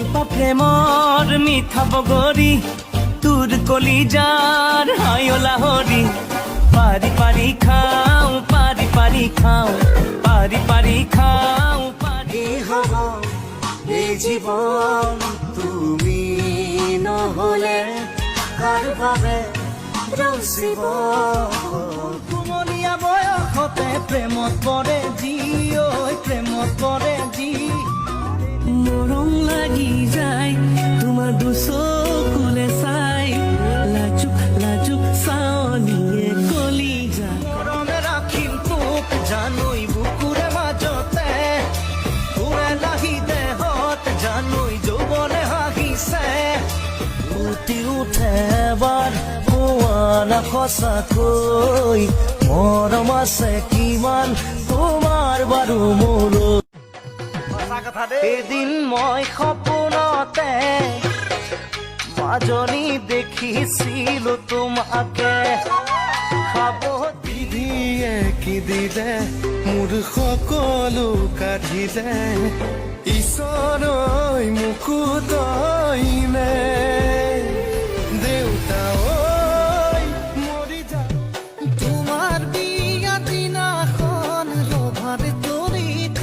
এজোপা প্ৰেমৰ মিঠা বগৰী তোৰ কলিজাৰ হায়লা হৰি পাৰি পাৰি খাওঁ পাৰি পাৰি খাওঁ পাৰি পাৰি খাওঁ পাৰি হব এই জীৱন তুমি নহলে কাৰ বাবে ৰচিব কুমলীয়া বয়সতে প্ৰেমত পৰে যি ঐ প্ৰেমত পৰে যি মৰম লাগি যায় তোমাৰ দুচকুলে চাই লাজুক লাজুক চাৱনিয়ে কলি যায় মৰমে ৰাখিম তোক জানুই বুকুৰে মাজতে তোৰে লাহি দেহত জানুই যৌৱনে হাঁহিছে উঠি উঠে এবাৰ পোৱানা সঁচাকৈ মৰম আছে কিমান তোমাৰ বাৰু মোৰ এদিন মই সপোনতে মাজনী দেখিছিলো তোমাকে খাব বিধিয়ে কি দিলে মোৰ সকলো কাঢ়িলে ঈশ্বৰই মুকুটইনে দেউতা ঐ মৰি যা তোমাৰ বিয়া দিনাখন ৰভাৰ তৰিত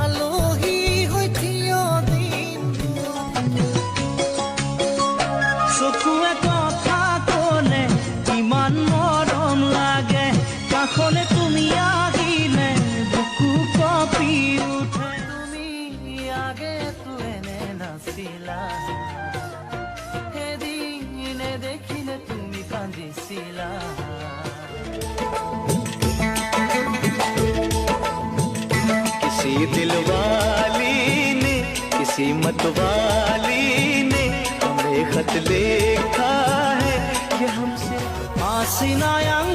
আলহী হৈ থিয় দিম চকুৱে কথা কলে ইমান মৰম লাগে কাষলে তুমি আহিলে বুকু কঁপি উঠে তুমি আগেতো এনে নাছিলা এদিনে দেখিলে তুমি কান্দিছিলা किसी दिल वाली ने किसी मत वाली ने हमें खत लिखा है कि हमसे Asinayang